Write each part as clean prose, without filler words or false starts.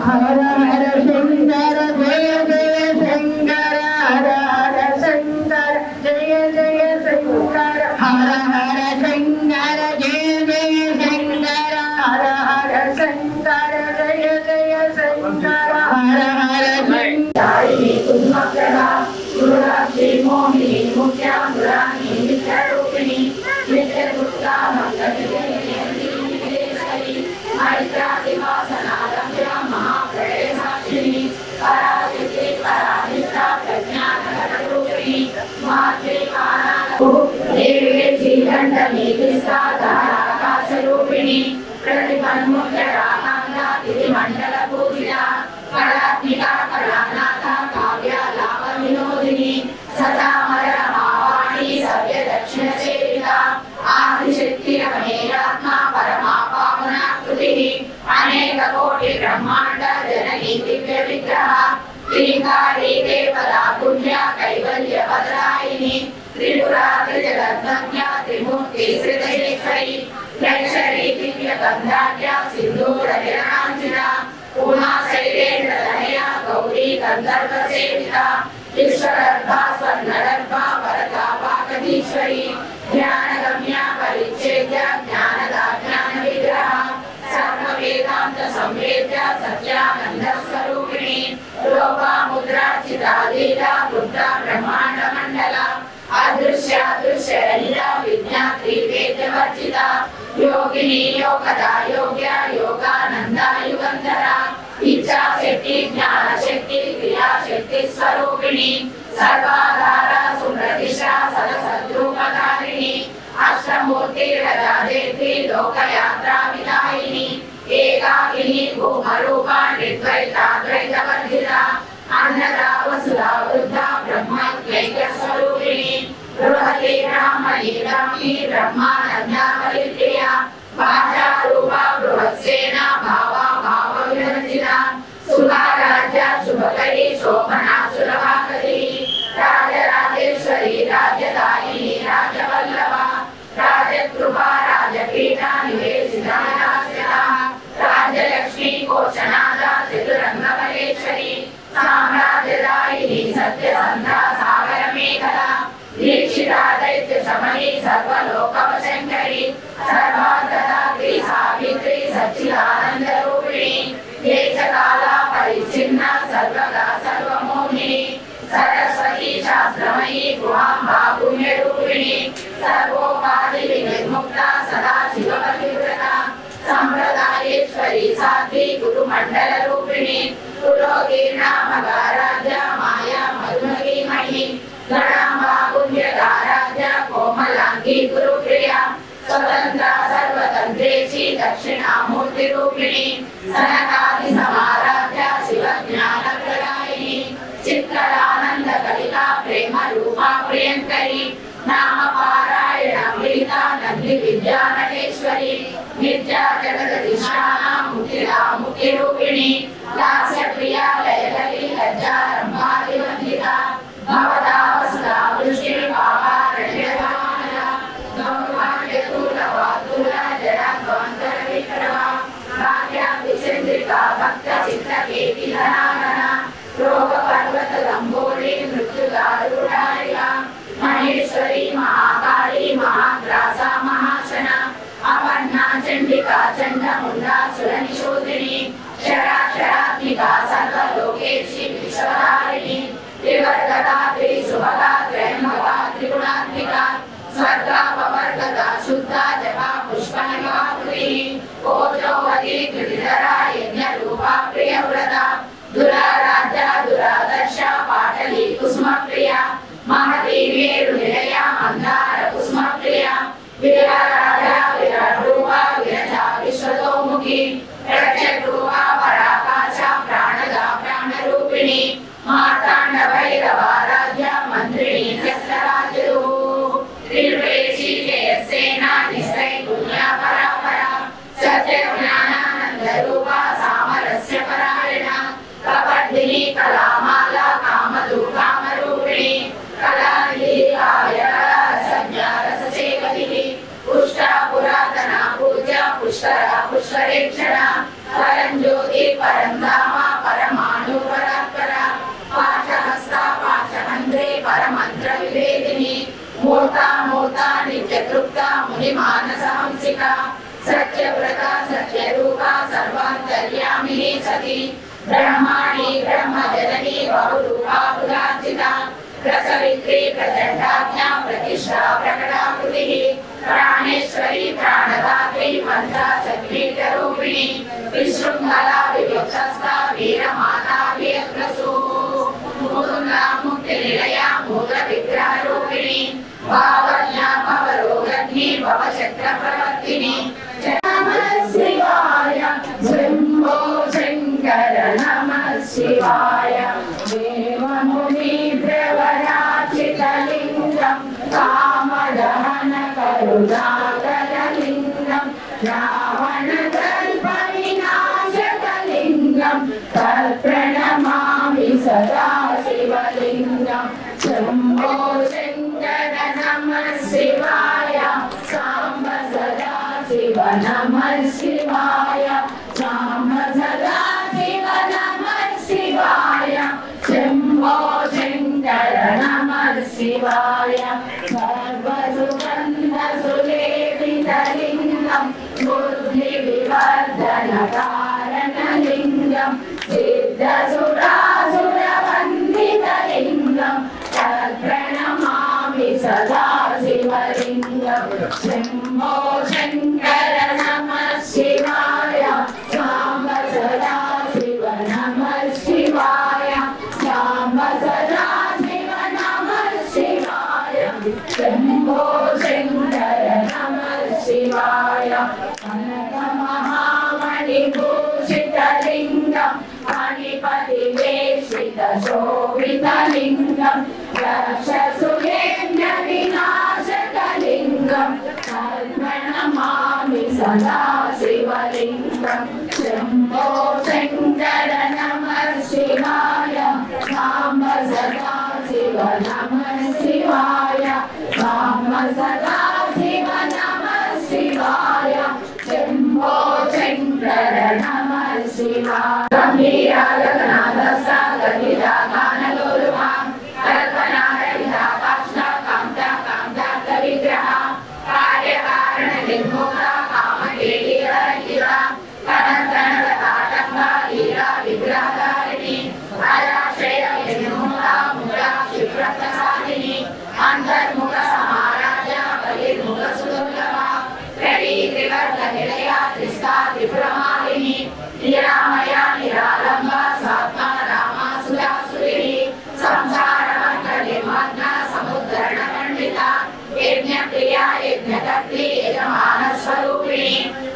हर हर शंकर जय जय शंकर हर हर शंकर जय जय शंकर हर हर शंकर जय जय शंकर हर हर शंकर जय जय शंकर हर हर शंकर कुसुमप्रभा गुरुरात्रि मोहिनी मुख्यामुरानी नित्यरूपिणी नित्यदुर्गा मंगलदेवी मैत्रादिवासना रम्या महाप्रलय साक्षिणी पराशक्ति परानिष्ठा प्रज्ञानरूपिणी मातृकानादो देवी श्रीदण्डनी आकाशरूपिणी प्रतिपन्मुख्यराकान्ता तिथिमण्डल पूजिता कलात्मिका कलानाथा काव्य लाभ विनोदिनी सदा मरमावाणी सव्य दक्षिण सेविता आदिशक्ति रमणीरात्मा परमा पावनाकृतिः अनेक कोटि ब्रह्मांड जननी दिव्य विग्रह त्रिकाली देवता पुण्य कैवल्य वदरायिनी त्रिपुरा त्रिजगद्गम्या त्रिमूर्ति श्रीदेश्वरी त्रैशरी दिव्य गंधाढ्या सिंधूर विरांजिता उमा शैलेन्द्र तनया गौरी गंधर्व सेविता विश्वगर्भा स्वर्णगर्भा वरदा वागधीश्वरी ध्यानगम्या परिच्छेद्य ज्ञानदा ज्ञान विग्रह सर्व वेदांत संवेद्य सत्यानंद स्वरूपिणी रूपा मुद्रा चिदालीला बुद्धा ब्रह्मांड मंडला अदृश्य दृश्य लीला विज्ञात्री वेदवर्जिता योगिनी योगदा योग्य योगानंदा युगंधरा इच्छा शक्ति ज्ञान शक्ति क्रिया शक्ति स्वरूपिणी सर्वाधारा सुमृतिशा सदसद्रूपधारिणी अष्टमूर्ति रजादेवी लोकयात्रा विदायिनी एकाकिनी भूमरूपा निर्द्वैताद्वैतवर्जिता अन्नदा वसुधा वृद्धा ब्रह्मैक्य स्वरूपिणी बृहति ब्राह्मणी ब्राह्मी ब्रह्मानंदा परिप्रिया भाषा रूपा बृहत्सेना भावा भाव विवर्जिता सुधा राज्या शुभकरी शोभना सुलभाकरी राजराजेश्वरी राजदायिनी राजवल्लभा राजकृपा राजपीठा निवेशिता राजलक्ष्मी कोशनादा चतुरंगमलेश्वरी साम्राज्यदायिनी सत्यसंधा सागर मेखला दीक्षिता दैत्य शमनी सर्वलोकवशंकरी सर्वान्तदात्री सावित्री सच्चिदानंद रूपिणी देशकाला परिच्छिन्न सर्वगा सर्वमोहिनी सरस्वती शास्त्रमयी गुहाम्बा पुण्यरूपिणी सर्वोपाधि विनिर्मुक्ता सदा शिवपतिव्रता संप्रदायेश्वरी साध्वी गुरुमंडल रूपिणी कुलोकीर्णा मगाराध्या माया मधुमती मही गणाम्बा पुण्यकाराध्या कोमलांगी गुरुप्रिया स्वतंत्रा सर्वतंत्रेशी दक्षिणामूर्ति रूपिणी सनकादि समाराध्या शिवज्ञानप्रदायिनी चित्कलानंद कलिका प्रेम रूपा प्रियंकरी नाम पारायण प्रीता नंदी विद्या नटेश्वरी नित्या जगदीशाना मुक्तिदा मुक्ति रूपिणी लास्य प्रिया लयकरी लज्जा रंभादि वंदिता भवदा वसुधा वृष्टि पावारण्यवानला गौरवाण्यतुलवातुला जराध्वांतर विक्रमा भाग्या विचंद्रिका भक्त चित्त केति धनानना रोग पर्वत लंबोली मृत्युदारुणारिका महेश्वरी महाकाली महाग्रासा महाशना अपर्णा चंडिका चंडमुंडा सुरनिशोधिनी शराक्षरात्मिका सर्वलोकेशी विश्वधारिणी त्रिवर्गदा त्रिसुभगा त्रयंबका त्रिगुणात्मिका स्वर्गापवर्गदा शुद्धा जपा पुष्पनिका पुरी ओजोवती कृतिधरा यज्ञरूपा प्रियव्रता दुराराध्या दुरादर्शा पाटली कुसुमप्रिया महती मेरुनिलया मंदार कुसुमप्रिया विराराध्या विराट्रूपा विरजा विश्वतोमुखी प्रत्यग्रूपा पराकाशा प्राणदा प्राणरूपिणी मार्तांड भैरवाराध्या मंत्रिणी शस्त्रराजरू त्रिवेशी जयसेना निश्चय पुण्या परापरा सत्यज्ञानानंद रूपा सामरस्य परायणा कपर्दिनी कलामाला कामधु कामरूपिणी कलानिधि काव्य संज्ञा रससेवतिः पुष्टा पुरातना पूज्या पुष्करा पुष्करेक्षणा परंज्योति परंधामा परमाणु परात्परा पाशहस्ता पाशहंत्रे परमंत्र विभेदिनी मूर्ता मूर्ता नित्यतृप्ता मुनिमानसहंसिका सत्यव्रता सत्यरूपा सर्वान्तर्यामिनी सती ब्रह्माणी ब्रह्मजननी बहुरूपा बुधार्चिता प्रसवित्री प्रचंडाज्ञा प्रतिष्ठा प्रकटाकृतिः प्राणेश्वरी प्राणदात्री मंत्रा शक्तिरूपिणी विशृंखला विभक्तस्था वीरमाता वीरप्रसू मुकुंदा मुक्तिनिलया मूलविग्रहरूपिणी भावज्ञा भवरोगग्नि भवचक्रप्रवर्तिनी नमः शिवाय शंभो शंकर नमः शिवाय देवमुनि प्रवराचितलिंगं कामदहन करुणाकरलिंगं रावणकल्पविनाशकलिंगं तत्प्रणमामि सदा शिवलिंगं शंभो शंकर नमः शिवाय सांब सदा शिव नमः शिवाय सांब सदा शिव नमः शिवाय शंभो शंकर नमः शिवाय सर्वसुगन्धसुलेपितलिङ्गं बुद्धिविवर्धनकारणलिङ्गं सिद्धसुरासुरवन्दितलिङ्गं तत्प्रणमामि सदा शिवलिङ्गं शंभो शंकर नमः शिवाय सांब सदा शिव नमः शिवाय सांब सदा शिव नमः शिवाय शंभो शंकर नमः शिवाय कनकमहामणिभूषितलिङ्गं मणिपतिवेशितशोभितलिङ्गं रक्षसुरेन्द्रविनाशकलिङ्गं तत्प्रणमामि सदा शिवलिङ्गं शंभो शंकर नमः शिवाय सांब सदा शिव नमः शिवाय सांब सदा शिव नमः शिवाय शंभो शंकर नमः शिवाय गंभीरागनाथस्था गदिदागानलोलुहा कल्पनारहिता काष्ठा कांता कांतार्थविग्रहा कार्यकारणनिर्मुक्ता कामकेलिहरहिता कनकनकताटङ्गा लीला विग्रहधारिणी अराश्रयनिर्मुक्ता मुद्रा क्षिप्रप्रसादिनी अंतर्मुख समाराध्या बहिर्मुखसुदुर्लभा त्रिवर्गनिलया त्रिस्ता त्रिपुरमालिनी निरामया निरालम्बा सात्मा रामा सुरासुरिणी संसारमण्डलिमग्ना समुद्धरणपण्डिता यज्ञप्रिया यज्ञकर्त्री यजमानस्वरूपिणी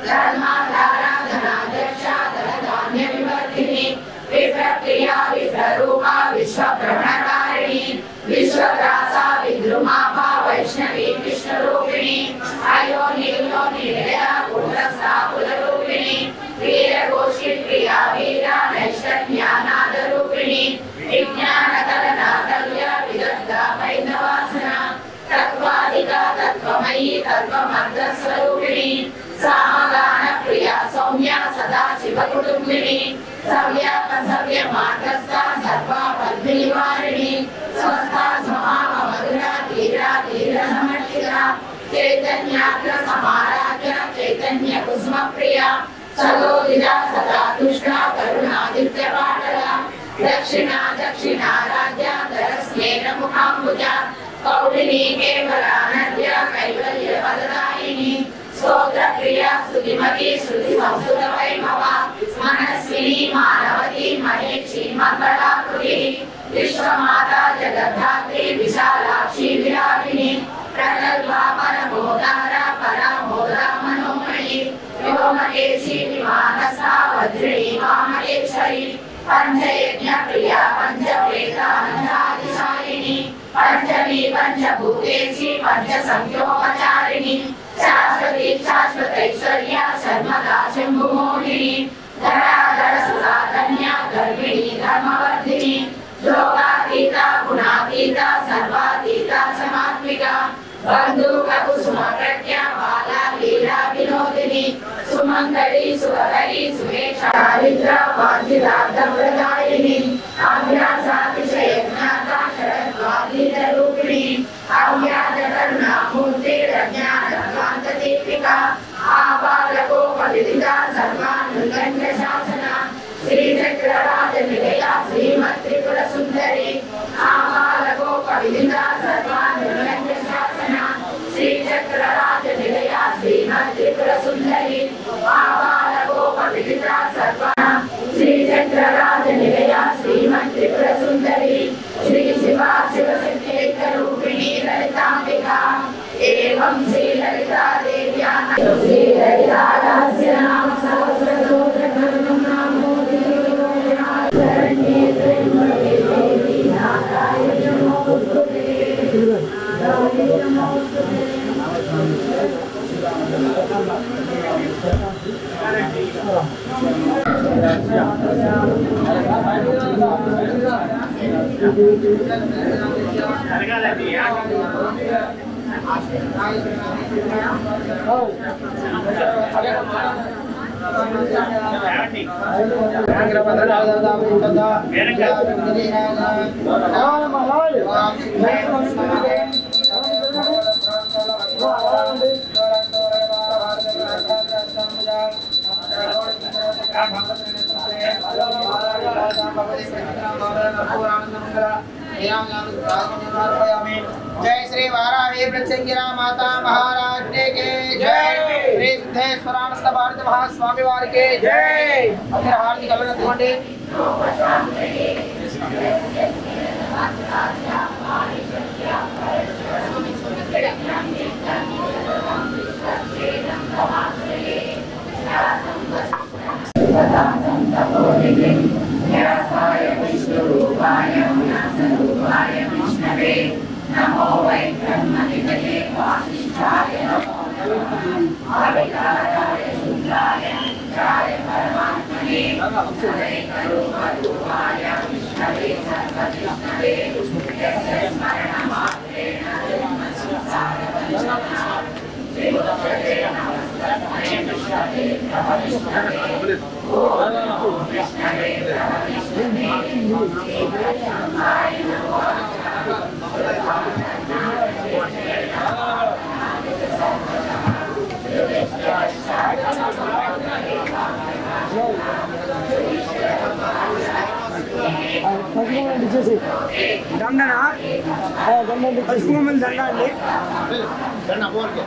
धर्माधारा धनाध्यक्षा धनधान्यविवर्धिनी विप्रप्रिया विप्ररूपा विश्वभ्रमणकारिणी विश्वग्रासा विद्रुमाभा वैष्णवी विष्णुरूपिणी अयोनिर्योनिलया कूटस्था कुलरूपिणी वीरघोषी प्रिया वीरा नैष्ठज्ञानादरूपिणी विज्ञानकलनाकल्या विदग्धा वैद्यवासना तत्त्वाधिका तत्त्वमयी तत्त्वमर्धस्वरूपिणी सामगान प्रिया सौम्या सदा शिवकुटुम्बिनी सव्यापसव्य मार्गस्था सर्वा बद्धिनिवारिणी स्वस्था स्वभावमधुरा धीरा धीरसमर्थिता चैतन्याग्र समाराध्या चैतन्य कुसुम प्रिया सलोदिता सदा तुष्टा करुणादित्यपाटला दक्षिणा दक्षिणाराध्या दरस्नेन मुखाम्बुजा कौलिनी केवलानद्या कैवल्यपददायिनी स्तोत्र प्रिया स्तुतिमती श्रुति संस्कृत वैभवा मनस्विनी मानवती महेशी मंगलाकृति विश्वमाता जगद्धात्री विशालाक्षी विरागिनी प्रगल्भा परमोदारा परामोदा मनोमयी व्योमकेशी विमानस्था वज्रिणी वामकेश्वरी पंचयज्ञ प्रिया पंचप्रेतानंदादिशायिनी पंचमी पंचभूतेशी पंचसंख्योपचारिणी शाश्वती शाश्वतैश्वर्या सर्वदा शंभुमोहिनी धराधर सुधाधन्या गर्भिणी धर्मवर्धिनी लोकातीता गुणातीता सर्वातीता समात्मिका बंधुक कुसुम प्रज्ञा बाला लीला विनोदिनी सुमंगली सुरहरि सुरेश दारिद्र बाधितार्थप्रदायिनी अभ्यासातिशय ज्ञाता शरद्वादीत रूपिणी अव्याजकर्णामूर्तिरज्ञानकान्तदीपिका आबालकोपविदिता सर्वानुल्लङ्घ्य शासना श्रीचक्रराजनिलया श्रीमत्त्रिपुरसुन्दरी आबालकोपविदिता सर्वानुल्लङ्घ्य शासना श्रीचक्रराजनिलया श्रीमत्त्रिपुरसुन्दरी आबालकोपविदिता सर्वाना श्रीचक्रराजनिलया श्रीमत्त्रिपुरसुन्दरी श्री शिवा शिवशक्त्यैकरूपिणी ललिताम्बिका एवं श्री ललिता देव्या श्री ललितादास्य नाम सहस्रस्तोत्रकर्णं नामो शरण्ये त्र्यम्बके देवी नारायणी नमोस्तुते जय श्री वाराही प्रत्यंगिरा माता महाराज के जय। श्री सिद्धेश्वरानंद भारत महास्वामी वार के जय। अगर हार्दिक अभिनंदन नमो वै ब्रह्मनिधये वासिष्ठाय नमो अविकाराय शुद्धाय नित्याय परमात्मने सदैकरूपरूपाय विष्णवे सर्वविष्णवे यस्य स्मरणमात्रेण जन्मसंसारबन्धनात् विमुच्यते नमस्तस्मै विष्णवे प्रभविष्णवे ॐ नमो विष्णवे प्रभविष्णवे तीव्रशङ्काय नमो దండనా పసుపు మంది దండ అండి దండ పోర్కే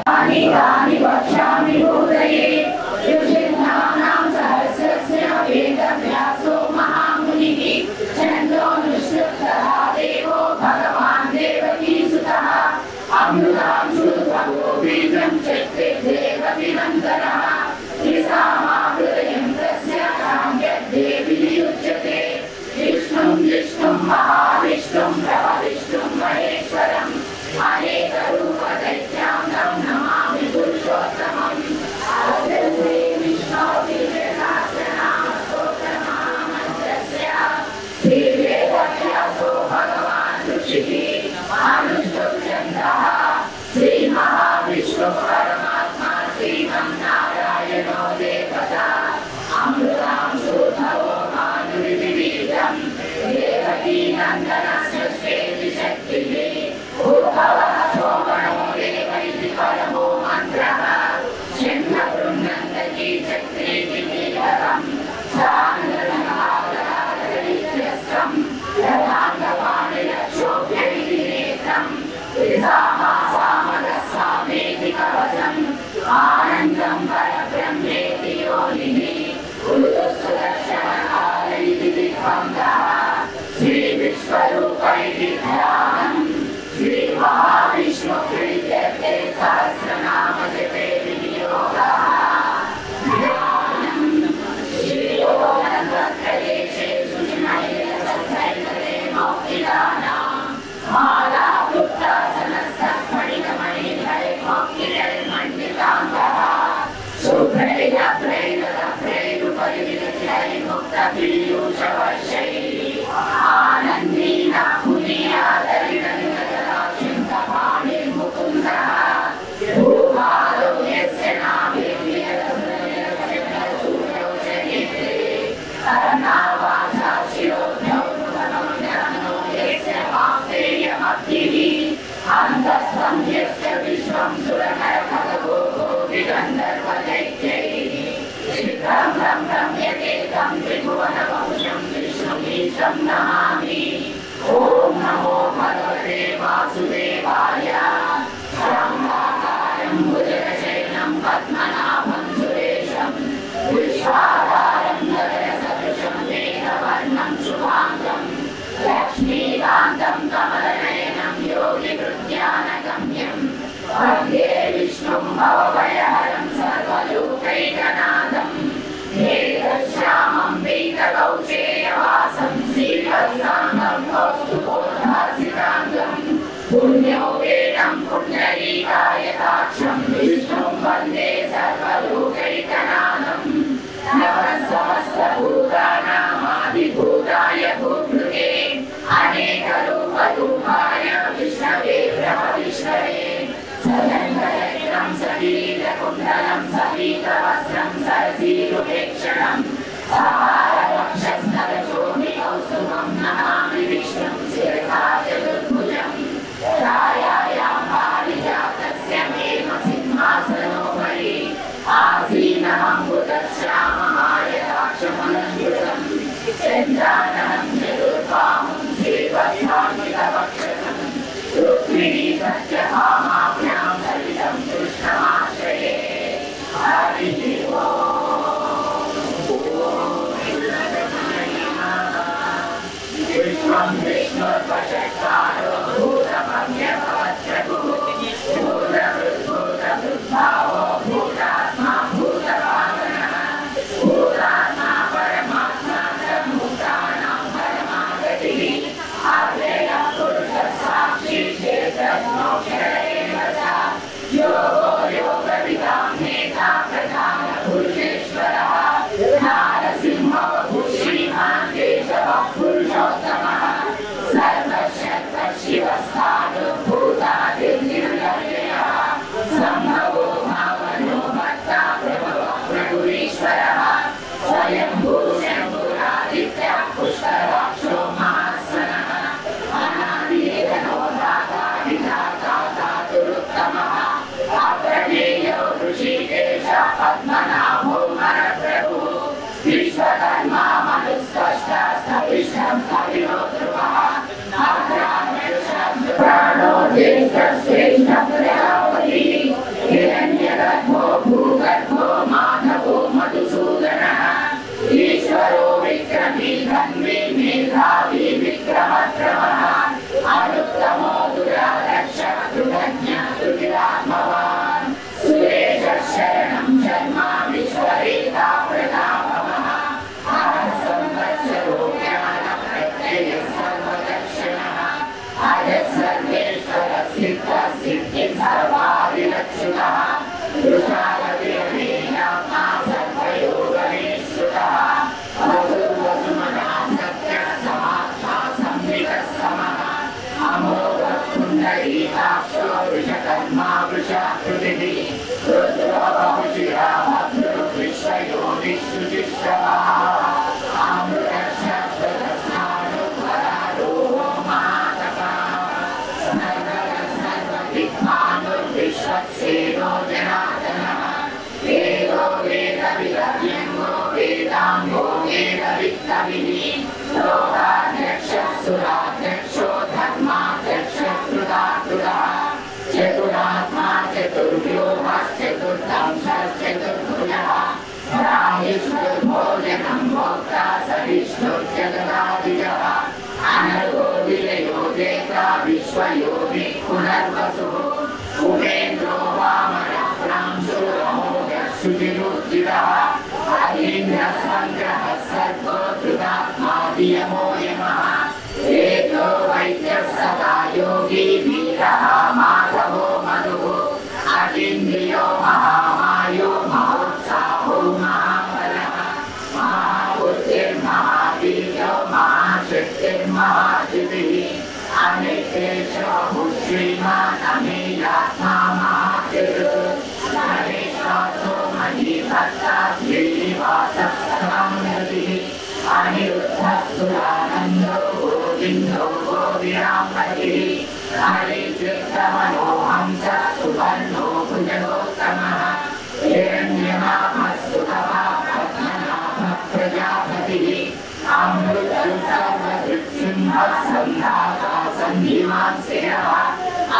तानि वक्ष्यामि भूतये युषिन्नानां सहस्रस्य वेदव्यासो महामुनिः छन्दोनुष्ठुप्तः देवो भगवान् देवकीसुतः अमृतां श्रुतभो बीजं शक्ति देवविनन्दनः त्रिसामाहृदयं तस्य काम्यद्देवी उच्यते विष्णुं विष्णुं महाविष्णुं प्रभविष्णुं महेश्वरम् अनेकरूपदैत्यां नमामि पुरुषोत्तमम् श्री विष्णुर्विष्णुसहस्रनामस्तोत्रमहामन्त्रस्य श्रीवेदव्यासो भगवान् ऋषिः परमो मन्त्रः शङ्खवृन्दकी चक्रेति कीलकम् चान्द्रनागरागरित्यस्त्रम् रथाङ्गपाणिरक्षोभ्यैति नेत्रम् सामेति कवचम् आनन्दं परब्रह्मेति योनिः सुदर्शनकालैति दिग्बन्धः श्रीविश्वरूपैति ध्यानम् श्रीमहाविष्णुप्रीत्यर्थे सहस्रनामजपे विनियोगः ध्यानम् श्रीयोगनन्दप्रदेशे सुषमैरसत्सैतरे मौक्तिदानाम् माला कृत्तासनस्तस्फटिकमणिधैर्मौक्तिरैर्मण्डिताङ्गः शुभ्रैरभ्रैरभ्रैरुपरिविरचिरैर्मुक्तपीयूषवर्षैः आनन्दीन मुनियादरिणन्दराचिन्तपाणिर्मुकुन्दः भूपालो यस्य नाभिर्विरसुरसूर्यौ च नेत्रे कर्णावासा शिरोभ्यौ नमो यस्य वास्तेयमग्निः अन्तस्तं यस्य विश्वं सुरनरखगो गन्धर्वदैत्यैः शीघ्रं रम्यते त्रिभुवनवंशं विष्णुमीशं नमामि ॐ नमो भगवते वासुदेवाय शान्ताकारं भुजगशयनं पद्मनाभं सुरेशं विश्वाधारं गगनसदृशं मेघवर्णं शुभाङ्गं लक्ष्मीकान्तं कमलनयनं योगिवृद्ध्यानगम्यं वन्दे विष्णुं भवभयहरं सर्वलोकैकनाथं मेघश्यामं वेदकौशेयवासं श्रीवत्साङ्गं कौस्तुभोद्भासिताङ्गं पुण्यो वेदं पुण्डरीकायताक्षं विष्णुं वन्दे सर्वलोकैकनाथं नमः समस्तभूतानामादिभूताय भूभृते अनेकरूपरूपाय विष्णवे ब्रह्मविष्णवे सदङ्गचक्रं सकीलकुण्डलं सपीतवस्त्रं सरसीरुपेक्षणं सहारवक्षस्थलशोभिकौस्तुभं नमामि विष्णुं शिरसा चतुर्भुजं छायायां पारिजातस्य मेम सिंहासनोपरि आसीनमम्बुदश्याममायताक्षमलङ्कृतं चन्द्राननं चतुर्बाहुं श्रीवत्साङ्कितवक्षसं रुक्मिणी सत्यभामाभ्यां सहितं कृष्णमाश्रये हरिः विश्वं विष्णुर्वशत्कारो भूतभव्यभवत्प्रभुः भूतभृद्भूतभृद्भावो भूतात्मा भूतभावनः भूतात्मा परमात्मा च भूतानां परमागतिः अव्ययः पुरुषः साक्षी चेतनोऽक्षरेण च योगो योगविदां नेता प्रधानपुरुषेश्वरः नारसिंहो श्रीमान् केशवः पुरुषोत्तमः सर्वशक्तः शिवस्थाणुभूतादिर्निर्लयः सम्भवो भावनो भक्ता प्रभवः प्रभुरीश्वरः स्वयंभू शम्भुरादित्यः पुष्कराक्षो महासनः अनादिरेधनो दाता विधाता धातुरुत्तमः अप्रमेयो ऋषिकेशः पद्मनाभो मरप्रभुः विश्वकर्मा मनुस्पष्टः स्थविष्ठः स्थविरो ध्रुवः प्राणो ज्येष्ठः श्रेष्ठः प्रजापतिः हिरण्यगर्भो भूगर्भो माधवो मधुसूदनः ईश्वरो विक्रमी धन्वी मेधावी विक्रमक्रमः अनुत्तमो दुरारक्षः कृतज्ञः कृतिरात्मवान् सुरेशः शरणं शर्मा विश्वरेता प्रतापमः हरः संवत्सरो ज्ञानप्रत्ययः सर्वदक्षिणः अजः सर्वेश्वरः सिद्धः सिद्धिः सर्वादिलक्षुतः वृषावतिरमेयात्मा सर्वयोगनिःश्रुतः वसुर्वसुमनः सत्यः समात्मा संवितः समः अमोघः पुण्डरीकाक्षो वृषकर्मा वृषाकृतिः रुद्रो बहुशिरा भद्रो विश्वयोनिःशुचिश्रवः अमृतशाश्वतस्नानुपरारोहो महातपः सर्वदिक्मानुर्विश्वक्से वित्तविः लोकाध्यक्षः सुराध्यक्षो धर्माध्यक्षकृताकृतः चतुरात्मा चतुर्व्यूहश्चतुर्दंशश्चतुर्भुजः राहिष्णुर्भोजनं भोक्ता सहिष्णुर्जगदादिजः अनर्गो विजयो जेता विश्वयोगी पुनर्वसुः उपेन्द्रो वामनः प्रांशुरमोघः शुचिरुचिरः अलीन्द्रसङ्ग्रहः सर्गो धृतात्मा नियमो यमः एको वैद्यः सदा योगी वीरः माधवो मधुः अतीन्द्रियो महामायो महोत्साहो महाबलः महाबुद्धिर्महावीर्यो महाशक्तिर्महाचितिः अनिकेशो श्रीमान् अमेयात्मा महाकृत् नरेशासो महीभक्ता श्रीनिवासः समानतिः अनिरुद्धः सुरानन्दो गोविन्दो गोविरामतिः हरिचित्तमनोहंसः सुवर्णो भुजगोत्तमः हिरण्यनाभः सुतपः पद्मनाभः प्रजापतिः अमृतः सर्वदृक्सिंहः सन्धाता सन्धिमान् शिरः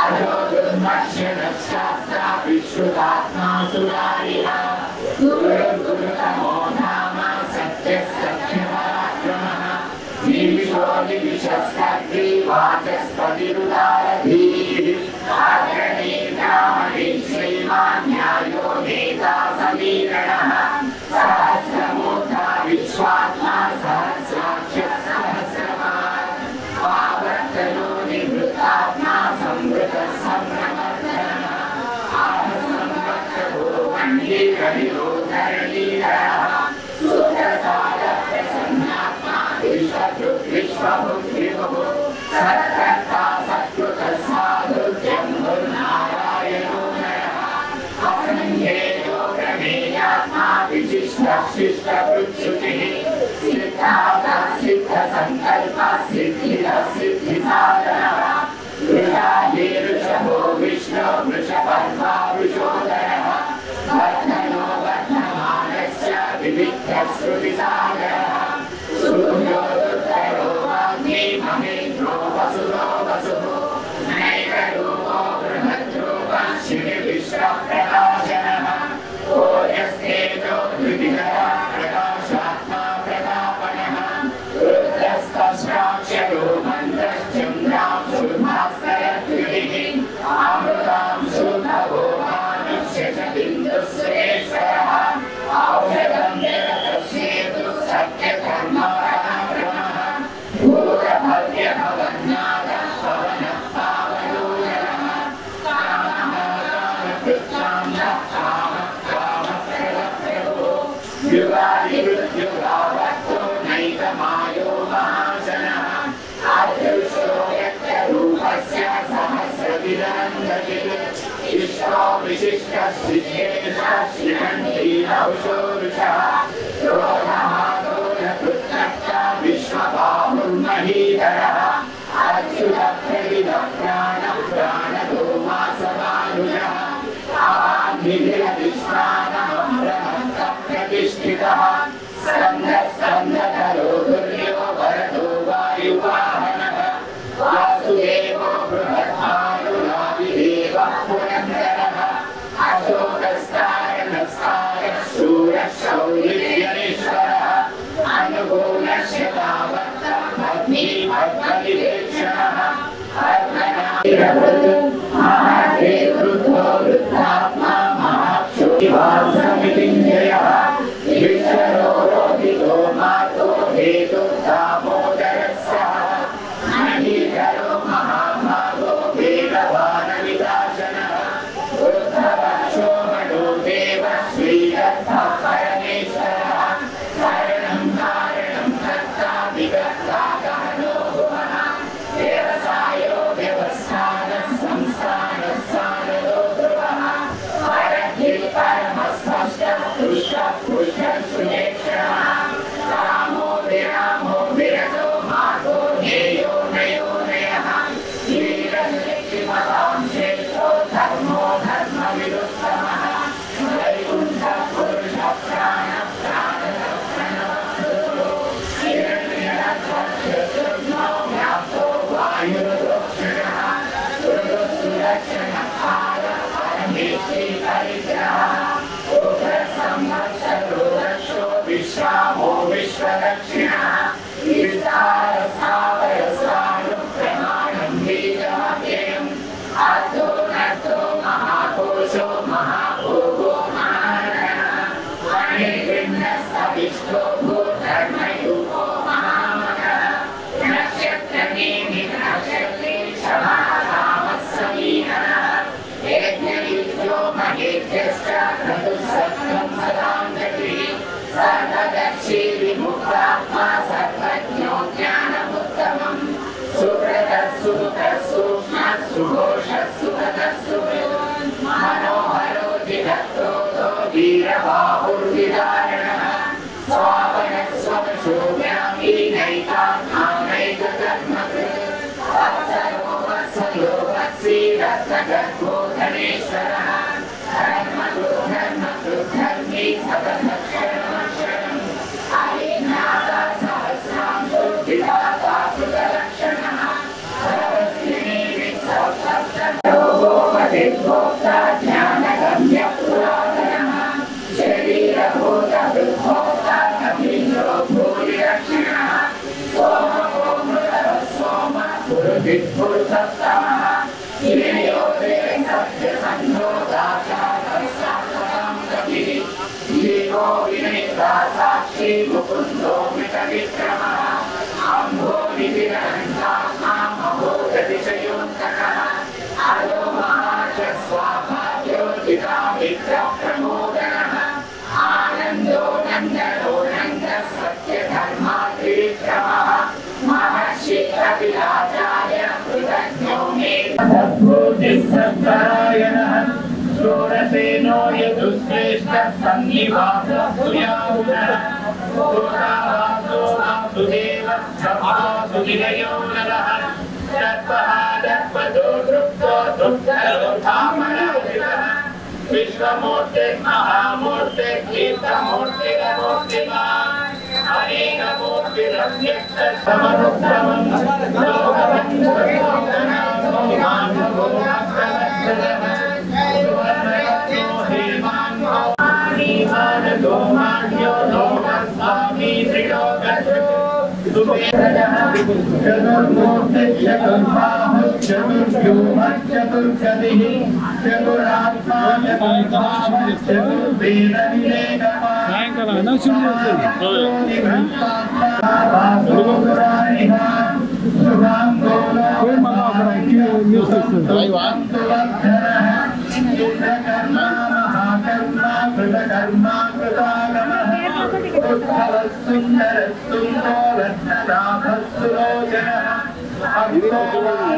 अजो दुर्मर्शनः शास्त्रा विश्रुतात्मा सुरारिः गुरुर्गुरुतमो नाम सत्यः सत्यपराक्रमः निमिषो निमिषस्तर्हि वाचस्पतिरुदारधीः अग्रणीर्गामणि श्रीमान् न्यायो नेता समीरणः सहस्रमूर्धा विश्वात्मा सहस्राक्षः सहस्रवान् पावर्तनो निवृत्तात्मा संवृतः संभ्रमर्धनः आहसंवत्सरो वह्निरनिरोधरणीरः सुखसारप्रसन्नात्मा विश्वभुग्विश्वभुग्विभुः सत्कर्ता सत्कृतः साधुर्जन्मुर्नारायणो नरः असंख्येयो प्रमेयात्मा विशिष्टः शिष्टभृत्सुचिः सिद्धार्थः सिद्धसङ्कल्पः सिद्धिदः सिद्धिसाधनः वृषाभिर्वृषभो विष्णो वृषपर्वा वृषोदरः वर्धनो वर्धमानस्य विविधश्रुतिसागरः सूर्यो दुर्धरो वाग्मी महेन्द्रो वसुरो वसुः नैकरूपो बृहद्रूपः श्रीविश्वप्रकाशनः ओजस्तेजो धृतिधरः प्रकाशात्मा प्रतापनः रुद्रस्तस्राक्षरो मन्त्रश्चन्द्रांशुर्भास्करद्युतिः अमृतांशु नभो मानुष्यशबिन्दुस्वेश्वरः औषधं जगतस्येतु सत्यधर्मपराक्रमः भूरभव्यभवन्नादः पवनः पावलोदरः कामः कामप्रभो युगादिवृत्युगावत्तो नैकमायो महाशनः अदृश्यो यज्ञरूपस्य सहस्रविदनन्दचित् इष्टो विशिष्टस्थित्येषः श्रीमन्तीरहुषोरुषः क्रोधमादोरकृत्तक्ता विश्वबाहुर्महीधरः अच्युतप्रविदप्राणः प्राणदो वासवानुजः अवान्निधिरविश्वानमप्रमत्तप्रतिष्ठितः स्कन्दस्कन्दधरो दुर्यो वरदो वायुवाहनः वासुदेवो बृहद्भानुराविदेवः पुरन्दरः अशोकस्तारणस्तारः शूरः शौर्यनिश्वरः अनुकूलस्य तावत्तः भग्नीभग्निवेक्षणः महादेवृद्धो वृद्धात्मा महाक्षोभिवासमितिञ्जयः विष्णो रोहितो मातो हेतुर्दामोदरस्सः महीधरो महाभागो वेदवानविदाशनः वृद्धवक्षो मनो देवः श्रीदत्तः परमेश्वरः कारणं कारणं कर्ता विकर्ता गहनो भुवः व्यवसायो व्यवस्थानः महेशी परिग्रहः उग्रसंवत्सरो दक्षो विश्रामो विश्वदक्षिणः विस्तारस्थावरस्थानुप्रमाणं बीजमव्ययम् अतो नतो महाकोशो महाभोगो महागणः अनेभिन्नस्तविष्टो भूधर्मयूपो महामनः नक्षत्रनेमि नक्षत्रे क्षमाधामस्समीनः यज्ञयुक्तो महेभ्यश्च क्रतुसत्त्वं सदाङ्गतिः सर्वदक्षी विमुक्तात्मा सर्वज्ञो ज्ञानमुत्तमम् सुव्रतः सुमुखः सूक्ष्मः सुघोषः सुगतः सुहृत् मनोहरो जिगत्रोतो वीरबाहुर्विदारणः स्वावनः स्वमशोभ्यामी नैकात्मा नैककर्मकृत् अप्सरो वत्सलो वत्सीरत्नगर्भो धनेश्वरः धर्मकृद्धर्मी सतसक्षरमक्षरम् अभिज्ञाता सहस्रांशो विधाता कृतलक्षणः सर्वस्मिनी विसर्गोपतिर्भोक्ता ज्ञानगम्यः पुरातनः शरीरभूतभृद्भोक्ता कवीन्द्रो भूरिरक्षिणः सोमो मृतः सोमः पुरुभिर्भुरुसत्तमः इमयोते सत्यसन्धो दाशातः कविः जीवो विनेता साक्षी मुकुन्दो मृतविक्रमः अम्भोनिधिरहन्तात्मा महोदतिशयोऽन्तकः अलो महाच स्वाहा ज्योतिरामित्रप्रमोदनः आनन्दो नन्दनो नन्दः सत्यधर्मात्रिविक्रमः महर्षि कपिलाचार्य कृतज्ञो मे सद्बुद्धिसत्परायणः षोडशेनो यदुश्रेष्ठः सन्निवासः सुयाहुनः गोदावासो वासुदेवः सभासुनिलयो नरः दत्पः दत्पदो तृप्तो तृप्तरो धामराजितः विश्वमूर्तिः महामूर्तिः कीर्तमूर्तिरमूर्तिमान् अनेकमूर्तिरव्यक्तः समनुत्तमम् चतुर्गतिः चतुरात्मा సాయంకాలం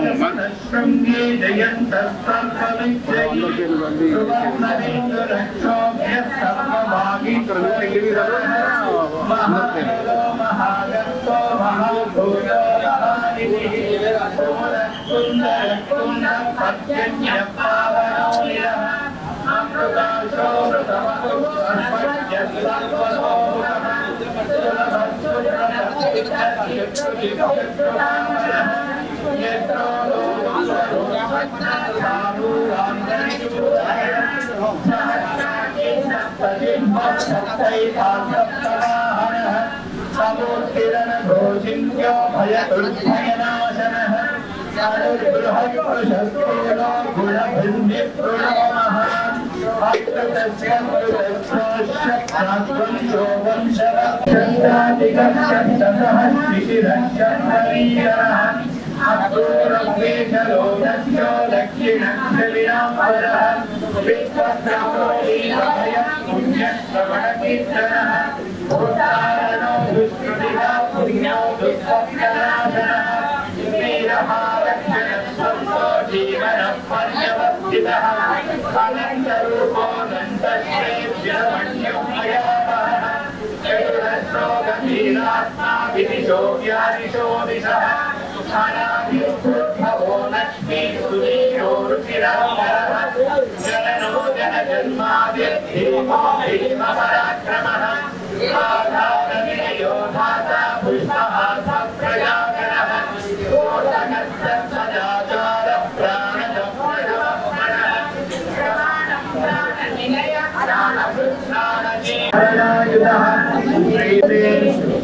అనౌన్స్మెంట్ शृंगे घोषिन्यो भयदुर्भयनाशनः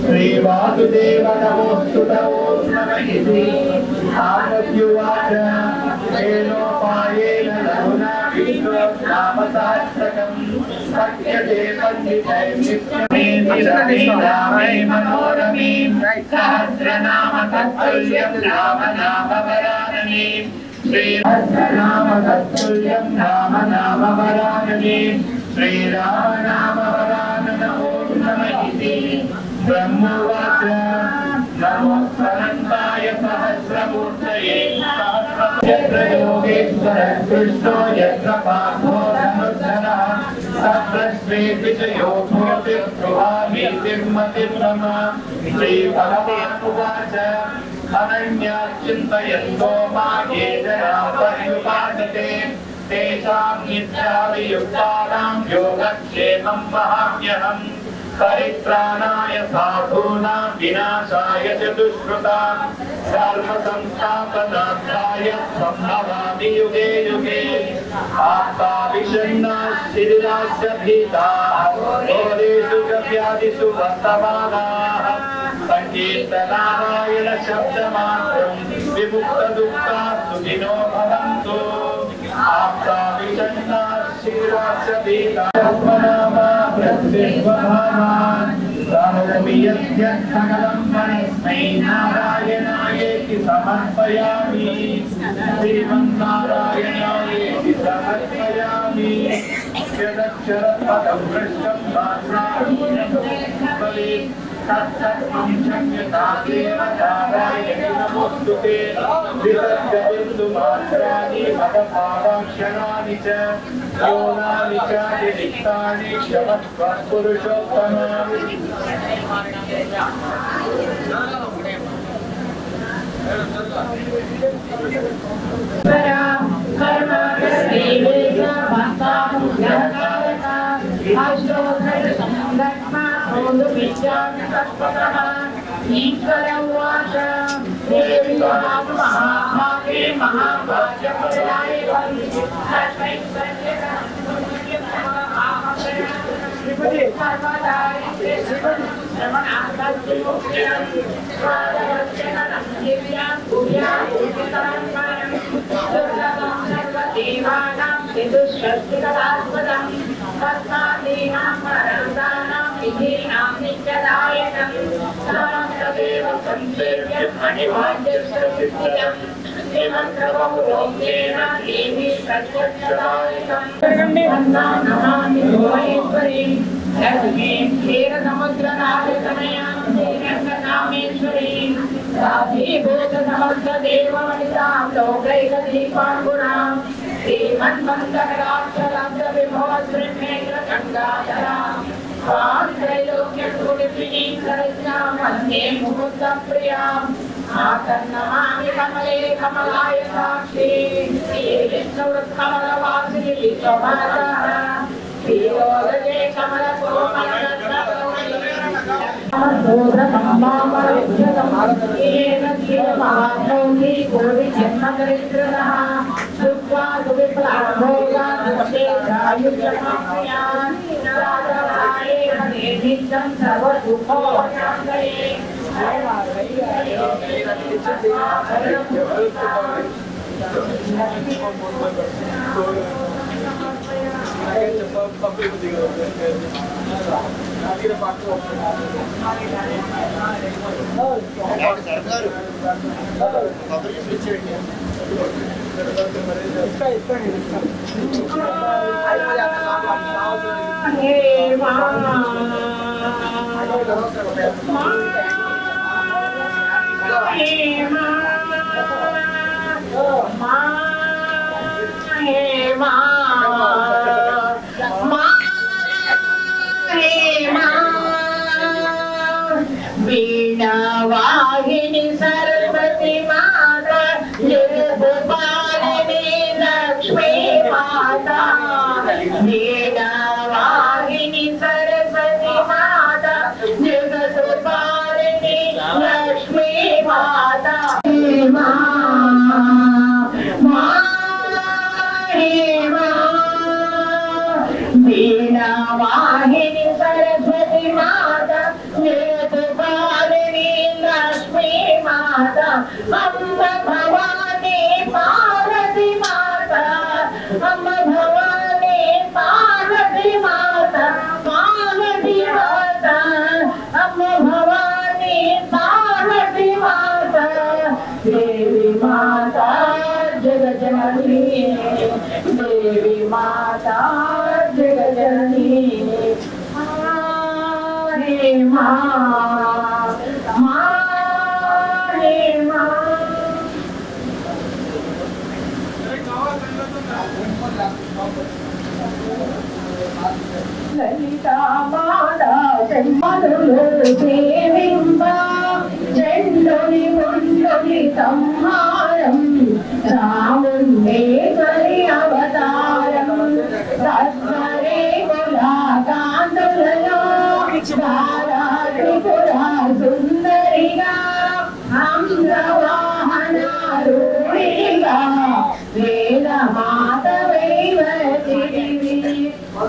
श्री वासुदेव नमोस्तुत ओम नमः आमद्युवाच तेनोपायेन लघुना विश्वनामसहस्रकम् सख्यते पण्डितैः नित्यमेति मनोरमे सहस्रनाम तत्तुल्यं राम नाम वरानने श्रीराम तत्तुल्यं राम नाम वरानने श्रीराम नाम वरानन ओम नमः ब्रह्मोवाच नमो अनन्ताय सहस्रमूर्तये यत्र योगेश्वर कृष्णो यत्र पार्थो धनुर्धरः तत्र श्रीविजयो भूतिर्भुवामीतिर्मतिर्मम श्रीभगवानुवाच अनन्याश्चिन्तयन्तो मां ये जना पर्युपासते तेषां नित्याभियुक्तानां योगक्षेमं वहाम्यहम् परित्राणाय साधूनां विनाशाय च दुष्कृतां धर्मसंस्थापनार्थाय सम्भवामि युगे युगे आप्ताविषण्णाः शिथिलाश्च भीताः घोरेषु च व्याधिषु वर्तमानाः सङ्कीर्तनारायण शब्दमात्रं विमुक्तदुःखाः सुखिनो भवन्तु आप्ताविषण्णाः शिथिलाश्च भीताः सकलं परस्मै नारायणायेति समर्पयामि श्रीमन्नारायणायेति समर्पयामि यदक्षरपदं भ्रष्टं तत्सत्त्वं शक्यता देवतारायणि नमोस्तुते विसर्गबिन्दुमात्राणि पदपादाक्षराणि च योनानि चातिरिक्तानि क्षमस्व पुरुषोत्तम ईश्वर उवाच देवी महाभागे महाभाग्यप्रदाय आतन्नमामि कमले कमलाय साक्षी विष्णुवृत्कमलवासिनि विश्वमाता श्रीयोगजे वीणावाहिनी सरस्वती माता जगदपालिनी लक्ष्मी माता वीणावाहिनी सरस्वती माता जगदपालिनी लक्ष्मी माता वीणा वाहिनी सरस्वती माता वेदपालिनी लक्ष्मी माता अम्ब भवानी पार्वती माता अम्ब भवानी पार्वती माता पार्वती माता अम्ब भवानी पार्वती माता देवी माता जगजननी देवी माता जगजननी हरे माँ हरे माँ ललिता माता चंद्रुलु देविंबा चंडुनि मुंडुनि संहारं चामुंडेश्वरी अवतारं तस्मरे कुला कांतुలలో धारा त्रिपुरा सुंदरिगा हंसवाहनारूढिगा वेदमातवैवतिदिवि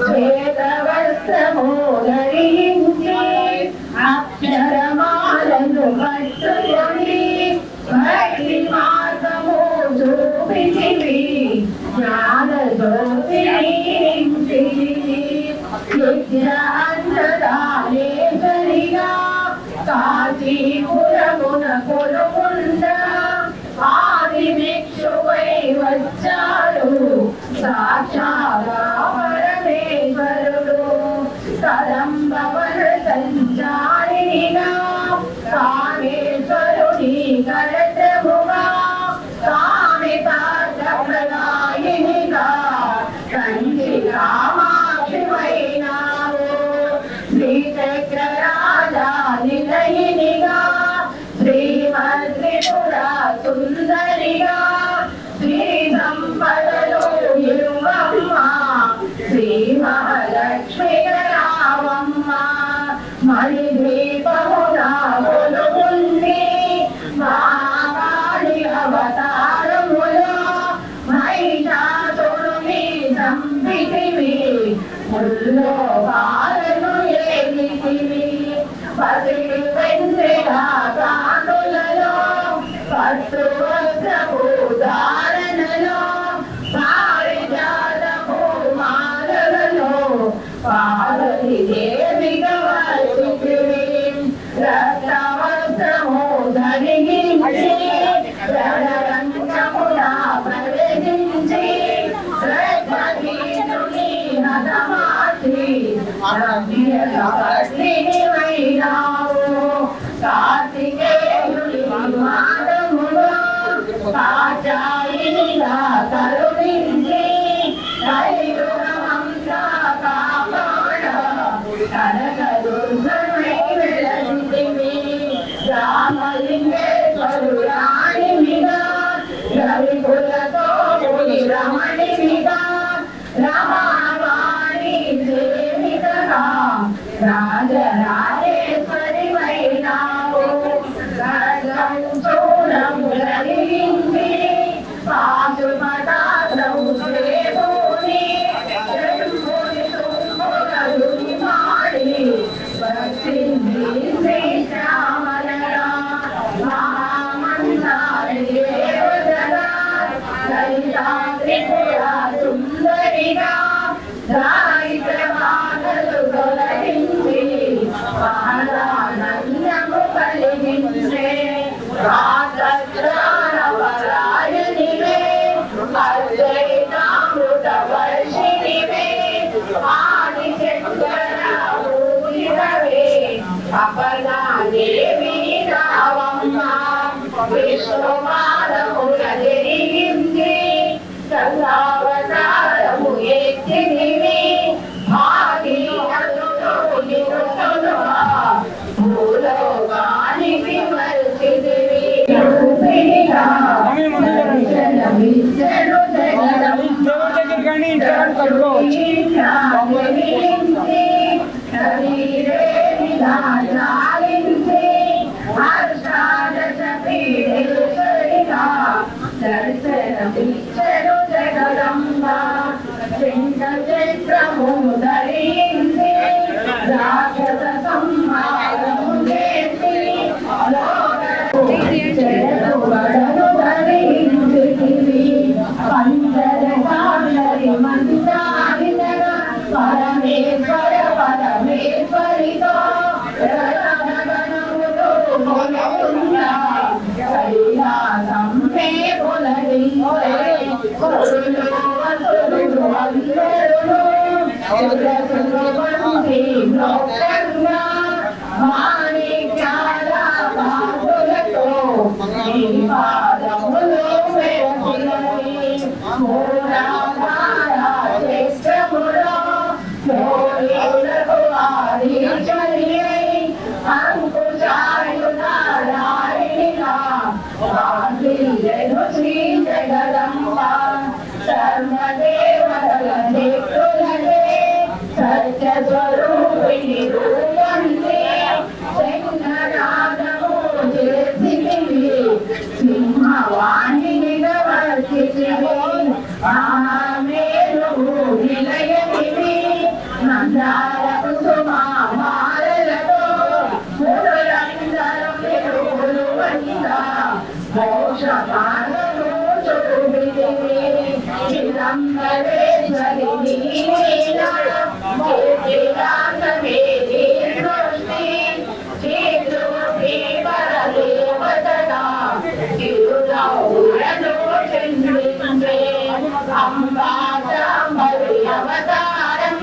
श्वेतवस्त्रमो ధరించి అక్షరమాలను పట్టుకొని భక్తి మార్గము చూపితివి జ్ఞాన జ్యోతిని విద్యాంతరాలేశ్వరిగా కాశీపురమున కొలువుండ ఆది భిక్షువై వచ్చాడు సాక్షాత్ పరమేశ్వరుడు కదంబవన సంచారిణిగా కామేశ్వరుడి కరచముగా కామితార్థప్రదాయినిగా కంచి కామాక్షివైనావు శ్రీచక్రరాజా నిలయినిగా శ్రీమద్రిపురా సుందరిగా శ్రీ సంపదలు ఇరువమ్మ శ్రీ మహాలక్ష్మి రావమ్మ మణిదీపమున కొలువుంది మహాకాళి అవతారములో మహిషాసురుని చంపితివి ముల్లో బాలను ఏలితివి పసిడి వెన్నెల కాంతులలో పట్టు వస్త్రపు ధారణలో పారిజాతపు మాలలలో పార్వతీ దేవిగా వచ్చితివి రక్తవస్త్రము ధరించి రణరంగమున ప్రవేశించి శ్రీకృష్ణుని హతమార్చి రమ్యకర్ణినివైనావు కార్తికేయుని మానములో కాచాయినిగా కరుణించి కలియుగమంతా కాపాడ కనకదుర్గమై వెలసితివి రామలింగేశ్వరురాణిమిగా రవికులతో పులి రమణిమిగా రమావాణి సేవితగా రాజరాజేశ్వరి వైనావు ఖడ్గం చూడము ధరించి పాశుపదార్థము చేతూని చెంబుని తుంబురలుని మాడి భక్తిని శ్రీశ్యామలరా మహామంత్రాన్ని దేవతగా లలితా త్రిపురా సుందరిగా దారిద్ర్యబాధలు తొలగించి మహదానందము కలిగించే రాజరాయనివే అద్వైతామృత వర్షిణివే ఆదిశంకరూపిరవే అపర్ణా దేవి రావమ్మ విశ్వపాదముల జరిగించి సంగావతారము ఎత్తినివి భాగీరథుడు నిరుతుడుగా భూలోకానికి వచ్చితివి రూపిణిగా దర్శనమిచ్చెను జగదంబ శరీరే విధానాలించి హర్షాదశ పీడేశ్వరిగా దర్శనమిచ్చెను జగదంబ సింహ చక్రము ధరించి మహేశ్వర పరమేశ్వరితో రసగణములు మొదలున్నా కైలాసం మే పులరించే కొలులు వసులు అందరును సురసురవంతి నోకంగా మాణిక్యాల పాదులతో నీ పాదములు మెరసినవి మూలాధార చక్రములో మోయులకు ఆదిచర్యై అంకుశాయుధారాయణిగా వాసిల్లెను శ్రీ జగదంబ సర్వదేవతల శక్తులనే సత్య స్వరూపిణి రూపంతే సింహనాదము చేసితివి సింహవాణినిగా వర్తితివి మహామేరు నిలయనివి నందార కుసుమాలతో మురులందరూ కొలువంగా మోక్షమార్గము చూపితివి చిదంబరేశ్వరి నీలీలా కీర్తిరాంగమే నీ సృష్టి చేతుకి పరదేవతగా తిరునౌలను చిందించే అంబాచాంబరి అవతారం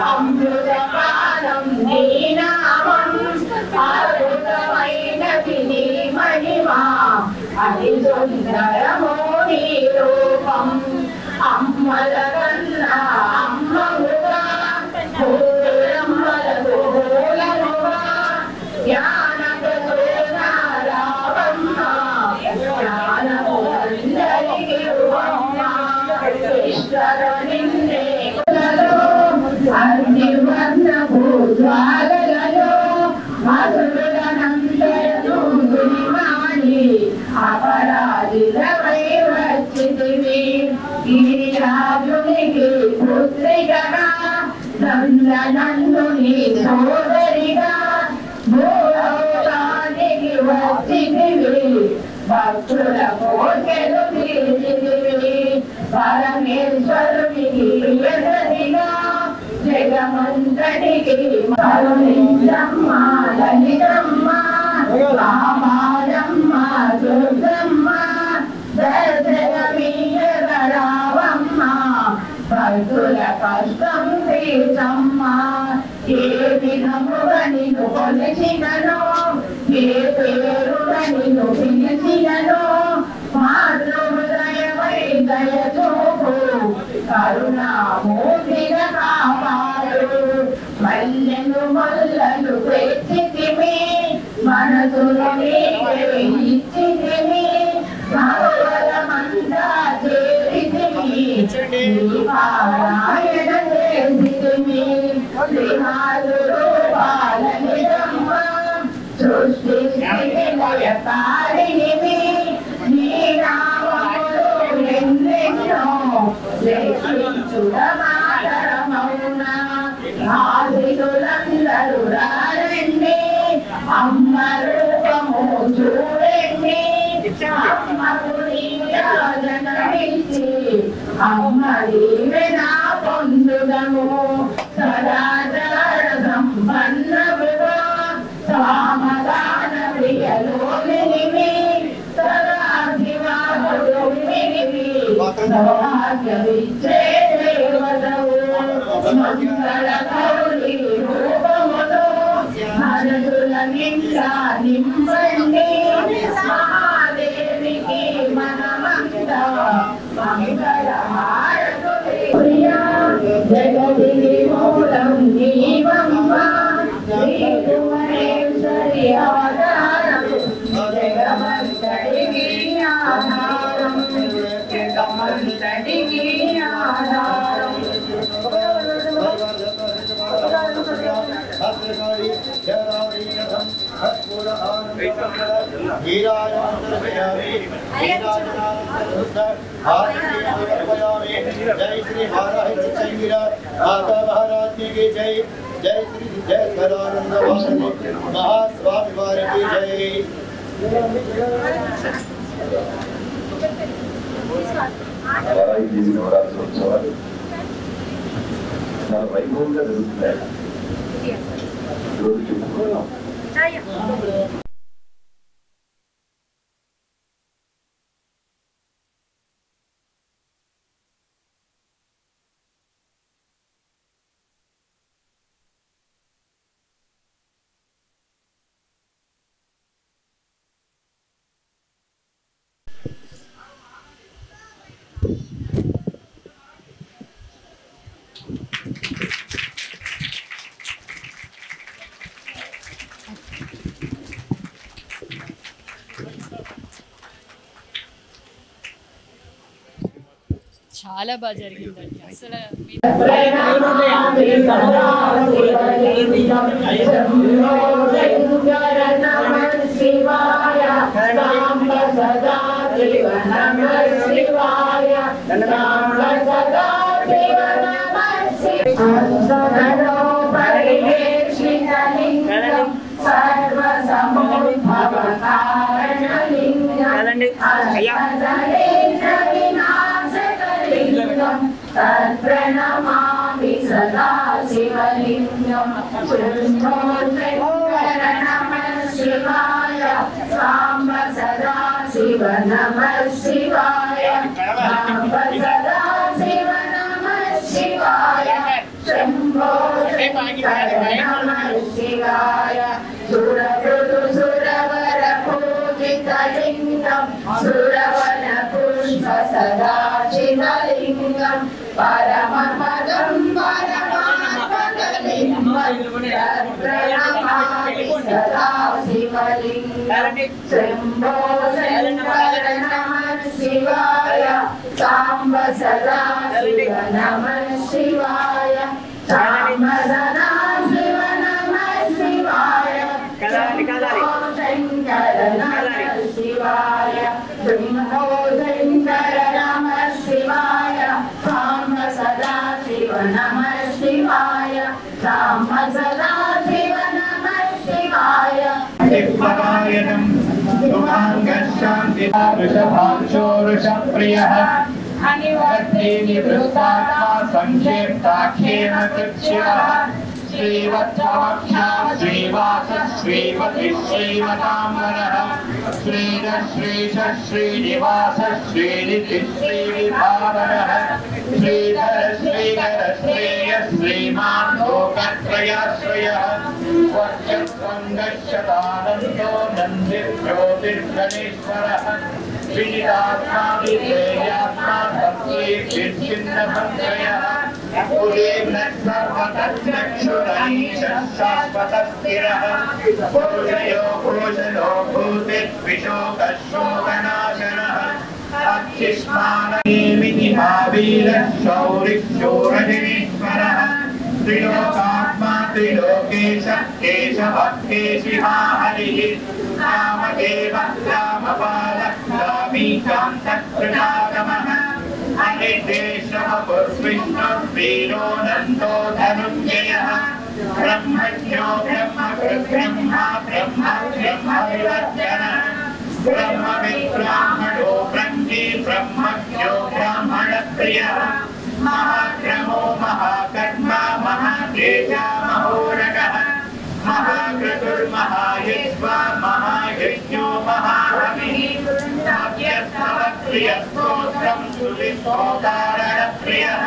అమృతపానం నీ నామం అద్భుతమైనది నీ మహిమా అతి సుందరమో నీ రూపం అమ్మల కన్నా అమ్మముగా పూలమ్మలకు పూలముగా జ్ఞాన ప్రసూనారావమ్మ జ్ఞానము అందరికి అమ్మ ఈశ్వర నిన్నే కులలో అగ్నివర్ణ భూజ్వాలలో మధురనందరూ గురిమాని అపరాజితమై వచ్చితివి గిరిరాజునికి పుత్రికగా నందనందుని సోదరిగా భూలోకానికి వచ్చితివి భక్తుల కోర్కెలు తీర్చితివి పరమేశ్వరునికి ప్రియసతిగా జగమంతటికి కరుణించమ్మ లలితమ్మ రామాయమ్మ దుర్గమ్మ దర్శనమీయగరావమ్మ భక్తుల కష్టం తీర్చమ్మ ఏ విధముగా నిన్ను కొలిచిననో ఏ పేరుగా నిన్ను పిలిచిననో మాతృహృదయమై దయచూపు కరుణామూర్తిగా కాపాడు మల్లెలు మల్లలు తెచ్చితిమి మనసును నీకే ఇచ్చితిమి భగవదమంతా చేరితిమి పారాయణ చేసితిమి శ్రీహాలు రూపాలని బ్రహ్మ సృష్టి స్థితి లయకారిణివి నీ నామములు ఎన్నెన్నో లెక్కించుడమాతరమౌన ఆదితులందరూ రారండి అమ్మ రూపము చూడండి అమ్మకు నీరాజనమిచ్చి అమ్మ దీవెన పొందుదము సదాచార సంపన్నముగా సామగాన ప్రియలోనివి సదాశివాదుడివి సౌభాగ్యమిచ్చే దేవతవు మంగళ గౌరీ రూపములో మనసుల నిండా నింపండి మహాదేవికి మనమంతా మంగళ హారతులు ప్రియా జగదికి మూలం నీవమ్మ శ్రీభువనేశ్వరి అవతారం జగమంతటికి ఆధారం జగమంతటికి ఆధారం जय श्री माता महाराज की जय जय श्री जय सदानंद महास्वामी वार की जय చాలా వైభవంగా జరుగుతున్నాయి. ఈరోజు చెప్పుకున్నాం. చాలా బాగా జరిగిందండి అసలు प्रणमामि सदा शिवलिंगं नमः शिवाय साम्ब सदा शिव नमः शिवाय साम्ब सदा शिव नमः शिवाय शंभो नमः शिवाय सुरगुरु सुरवर पूजितलिंगं सुरवन पुष्प सदा शिवलिंगं परमपदं परमात्मलिंगं प्रणमामि सदा शिवलिंगं शंभो शंकर नमः शिवाय साम्ब सदा शिव नमः शिवाय साम्ब सदा शिव नमः शिवाय शंभो शंकर नमः शिवाय शंभो शंकर नमः शिवाय साम्ब सदा शिव नमः शिवाय साम्ब सदा शिव नमः शिवाय दिक्पदायनं शुभांगशान्तिवृषभांशोरुषप्रियः अनिवर्ते निवृत्तात्मा संक्षेप्ताख्येन कृच्छ्यः श्रीवत्सवक्षा श्रीवास श्रीमति श्रीमताम्बरः श्रीधश्रीश श्रीनिवास श्रीनिधि श्रीविभावरः श्रीधर श्रीकर श्रेय श्रीमान् लोकत्रयाश्रयः वक्षस्वङ्गशतानन्दो नन्दिर्ज्योतिर्गणेश्वरः विदितात्मा विधेयात्मा सत्त्वेर्चिन्नसंशयः पुरेर्नः शाश्वतस्थिरः पुरुषयो पुरुषलो भूतिर्विशोकशोकनाशनः अक्षिष्माननेमिनिहावीरः शौरिशूरजनीश्वरः त्रिलोकात्मा त्रिलोकेश केशवः केशिहा हरिः रामदेव रामपालः रामीकान्तकृतागमः अनिर्देशमपुर्विष्णुर्वीरो नन्दो धनुञ्जयः ब्रह्मज्ञो ब्रह्मकृद्ब्रह्मा ब्रह्म ब्रह्मविवर्जनः ब्रह्मविद्ब्राह्मणो ब्रह्मी ब्रह्मज्ञो ब्राह्मणप्रियः महाक्रमो महाकर्मा महातेजा महोरगः महाक्रतुर्महायज्वा महायज्ञो महाहविः प्रियस्तोत्रं सुविस्तोतारणप्रियः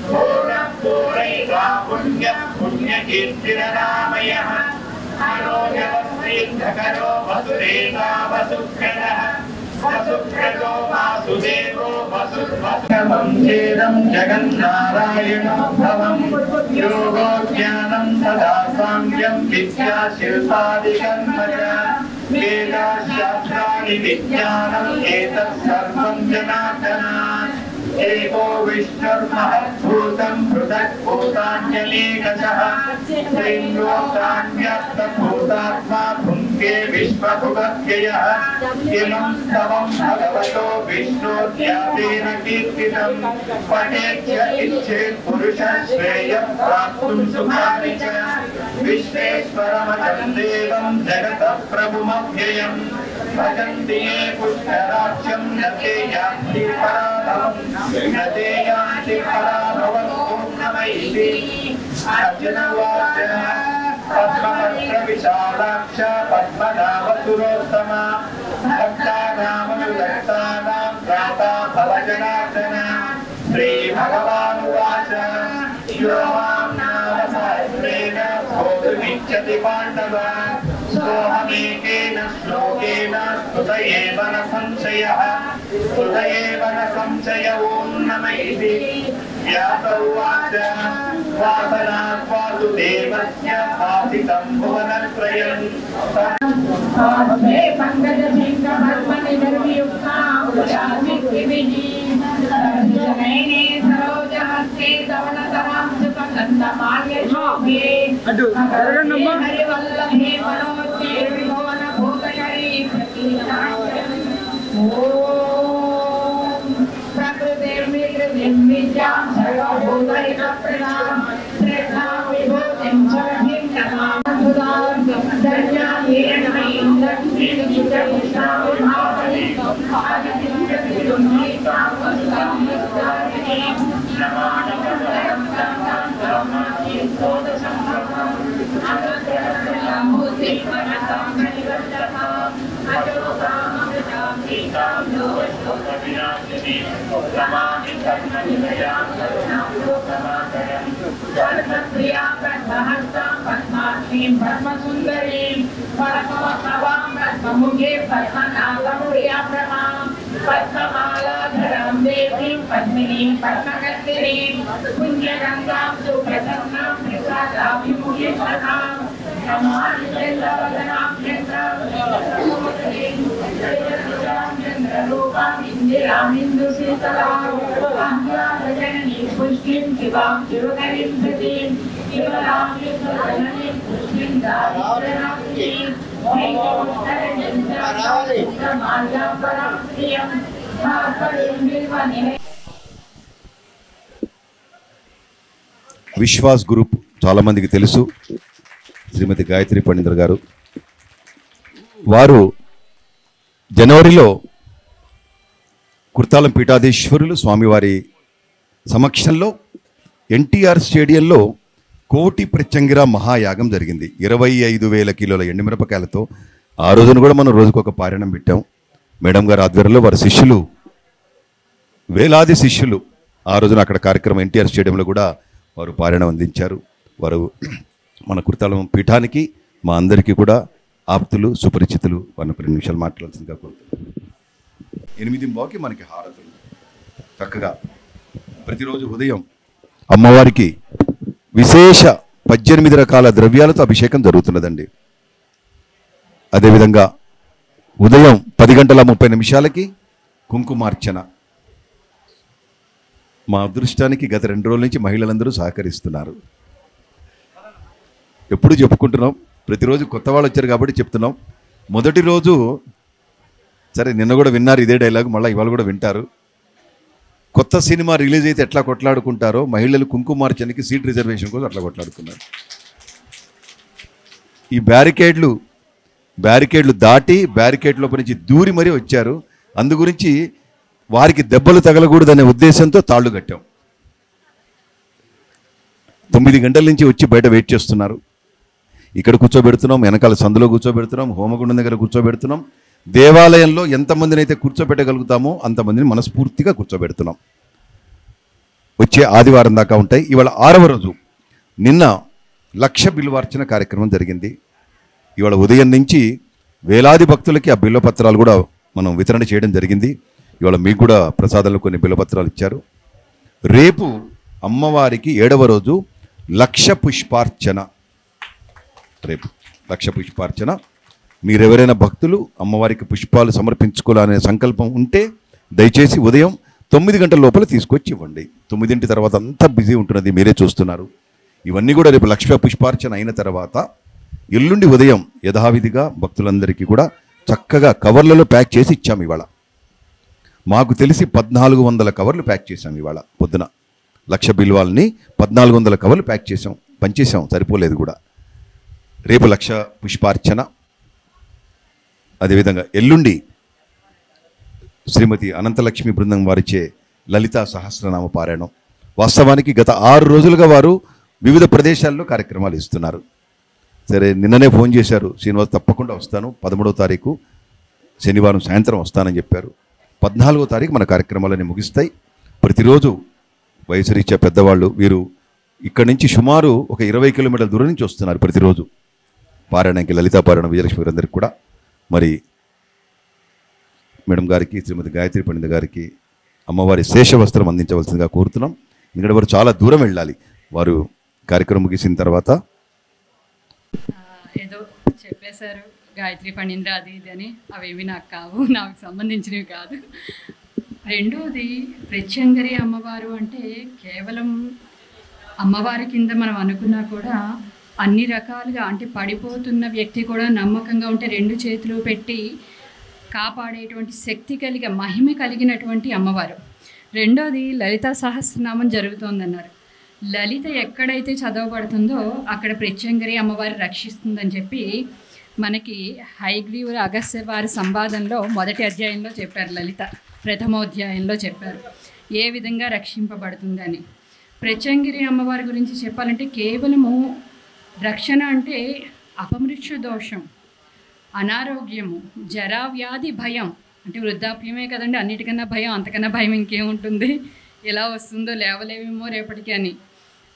पूर्णं पूरयित्वा पुण्यं पुण्यकीर्तिरनामयः मनोजवस्तीर्थकरो वसुदेवा वसुप्रदः वसुप्रदो वासुदेवो वसुर्वसुरमं चेदं जगन्नारायणो भवं योगो ज्ञानं सदा साङ्ख्यं विद्या शिल्पादिकर्म च वेदाशास्त्राणि विज्ञानम् एतत् सर्वं जनार्दनात् एको विष्णुर्महद्भूतं पृथक्भूतान्यनेकशः त्रिलोकान्यस्तभूतात्मा भुङ्क्ते विश्वभुवत्ययः इमं स्तवं भगवतो विष्णोर्यातेन कीर्तितं पठेच्च इच्छेत् पुरुषः श्रेयः प्राप्तुं सुखानि च विश्वेश्वरमजं देवं जगतः प्रभुमव्ययम् भजन्ति ये पुष्कराक्षं न ते यान्ति पराभवम् न ते यान्ति पराभवम् ॐ नमः इति अर्जुन उवाच पद्मपत्र विशालाक्ष पद्मनाभसुरोत्तम भक्तानामनुरक्तानां भ्राता भवजनार्दन श्रीभगवानुवाच यो मां नाम सहस्रेण स्तोतुमिच्छति पाण्डव सोऽहमेकेन श्लोकेन स्तुत एव न संशयः ॐ नमः इति व्यास उवाच वासनात् वासुदेवस्य भासितं भुवनत्रयम् విశ్వాస్ గ్రూప్ చాలా మందికి తెలుసు. శ్రీమతి గాయత్రి పండితర్ గారు వారు జనవరిలో కుర్తాలం పీఠాధీశ్వరులు స్వామివారి సమక్షంలో ఎన్టీఆర్ స్టేడియంలో కోటి ప్రత్యంగిర మహాయాగం జరిగింది. 25,000 కిలోల ఎండుమిరపకాయలతో. ఆ రోజున కూడా మనం రోజుకొక పారాయణం పెట్టాం. మేడం గారు ఆధ్వర్యంలో వారి శిష్యులు, వేలాది శిష్యులు ఆ రోజున అక్కడ కార్యక్రమం ఎన్టీఆర్ స్టేడియంలో కూడా వారు పారాయణం అందించారు. వారు మన కుర్తాలం పీఠానికి మా అందరికీ కూడా ఆప్తులు, సుపరిచితులు. వారిని 2 నిమిషాలు మాట్లాడాల్సిందిగా కోరుతున్నాను. 8:00 మనకి హారతులు. చక్కగా ప్రతిరోజు ఉదయం అమ్మవారికి విశేష 18 రకాల ద్రవ్యాలతో అభిషేకం జరుగుతున్నదండి. అదేవిధంగా ఉదయం 10:30 కుంకుమార్చన. మా అదృష్టానికి గత 2 రోజుల నుంచి మహిళలందరూ సహకరిస్తున్నారు. ఎప్పుడు చెప్పుకుంటున్నాం, ప్రతిరోజు కొత్త వాళ్ళు వచ్చారు కాబట్టి చెప్తున్నాం. మొదటి రోజు సరే, నిన్న కూడా విన్నారు ఇదే డైలాగ్, మళ్ళీ ఇవాళ కూడా వింటారు. కొత్త సినిమా రిలీజ్ అయితే ఎట్లా కొట్లాడుకుంటారో మహిళలు కుంకుమార్చనకి సీట్ రిజర్వేషన్ కోసం అట్లా కొట్లాడుకున్నారు. ఈ బ్యారికేడ్లు దాటి బ్యారికేడ్ లోపల నుంచి దూరి మరీ వచ్చారు. అందు గురించి వారికి దెబ్బలు తగలకూడదనే ఉద్దేశంతో తాళ్ళు కట్టాం. 9 గంటల నుంచి వచ్చి బయట వెయిట్ చేస్తున్నారు. ఇక్కడ కూర్చోబెడుతున్నాం, వెనకాల సందులో కూర్చోబెడుతున్నాం, హోమగుండం దగ్గర కూర్చోబెడుతున్నాం. దేవాలయంలో ఎంతమందిని అయితే కూర్చోబెట్టగలుగుతామో అంతమందిని మనస్ఫూర్తిగా కూర్చోబెడుతున్నాం. వచ్చే ఆదివారం దాకా ఉంటాయి. ఇవాళ 6వ రోజు. నిన్న 1,00,000 బిల్వార్చన కార్యక్రమం జరిగింది. ఇవాళ ఉదయం నుంచి వేలాది భక్తులకి ఆ బిల్వపత్రాలు కూడా మనం వితరణ చేయడం జరిగింది. ఇవాళ మీకు కూడా ప్రసాదాలు కొన్ని బిల్వపత్రాలు ఇచ్చారు. రేపు అమ్మవారికి 7వ రోజు 1,00,000 పుష్పార్చన. రేపు 1,00,000 పుష్పార్చన. మీరెవరైనా భక్తులు అమ్మవారికి పుష్పాలు సమర్పించుకోవాలనే సంకల్పం ఉంటే దయచేసి ఉదయం 9 గంటల లోపల తీసుకొచ్చి ఇవ్వండి. 9 తర్వాత అంతా బిజీ ఉంటున్నది, మీరే చూస్తున్నారు. ఇవన్నీ కూడా రేపు 1,00,000 పుష్పార్చన అయిన తర్వాత ఎల్లుండి ఉదయం యథావిధిగా భక్తులందరికీ కూడా చక్కగా కవర్లలో ప్యాక్ చేసి ఇచ్చాము. ఇవాళ మాకు తెలిసి 1,400 కవర్లు ప్యాక్ చేశాం. ఇవాళ పొద్దున 1,00,000 బిల్వాల్ని 1,400 కవర్లు ప్యాక్ చేసాం, పనిచేసాం, సరిపోలేదు కూడా. రేపు 1,00,000 పుష్పార్చన. అదేవిధంగా ఎల్లుండి శ్రీమతి అనంతలక్ష్మి బృందం వారిచే లలితా సహస్రనామ పారాయణం. వాస్తవానికి గత 6 రోజులుగా వారు వివిధ ప్రదేశాల్లో కార్యక్రమాలు ఇస్తున్నారు. సరే, నిన్ననే ఫోన్ చేశారు, శ్రీనివాస్ తప్పకుండా వస్తాను, 13వ తారీఖు శనివారం సాయంత్రం వస్తానని చెప్పారు. 14వ తారీఖు మన కార్యక్రమాలన్నీ ముగిస్తాయి. ప్రతిరోజు వయసు రీత్యా పెద్దవాళ్ళు వీరు ఇక్కడి నుంచి సుమారు ఒక 20 కిలోమీటర్ల దూరం నుంచి వస్తున్నారు ప్రతిరోజు పారాయణకి. లలితా పారాయణ విజయలక్ష్మి గారందరికీ కూడా మరి మేడం గారికి, శ్రీమతి గాయత్రి పండిత గారికి అమ్మవారి శేష వస్త్రం అందించవలసిందిగా కోరుతున్నాం. ఎందుకంటే వారు చాలా దూరం వెళ్ళాలి. వారు కార్యక్రమం ముగిసిన తర్వాత ఏదో చెప్పేశారు గాయత్రి పండింద్ర అది ఇది అని, అవేవి నాకు కావు, నాకు సంబంధించినవి కాదు. రెండోది ప్రత్యంగరి అమ్మవారు అంటే కేవలం అమ్మవారి కింద మనం అనుకున్నా కూడా అన్ని రకాలుగా అంటే పడిపోతున్న వ్యక్తి కూడా నమ్మకంగా ఉంటే 2 చేతులు పెట్టి కాపాడేటువంటి శక్తి కలిగి మహిమ కలిగినటువంటి అమ్మవారు. రెండోది లలితా సహస్రనామం జరుగుతోందన్నారు. లలిత ఎక్కడైతే చదవబడుతుందో అక్కడ ప్రత్యంగరి అమ్మవారు రక్షిస్తుందని చెప్పి మనకి హయగ్రీవుల అగస్త్య వారి సంవాదంలో మొదటి అధ్యాయంలో చెప్పారు. లలిత ప్రథమోధ్యాయంలో చెప్పారు ఏ విధంగా రక్షింపబడుతుందని. ప్రత్యంగిరి అమ్మవారి గురించి చెప్పాలంటే కేవలము రక్షణ అంటే అపమృత్యు దోషం, అనారోగ్యము, జరా వ్యాధి, భయం అంటే వృద్ధాప్యమే కదండి అన్నిటికన్నా భయం, అంతకన్నా భయం ఇంకేముంటుంది, ఎలా వస్తుందో లేవలేమేమో రేపటికి అని.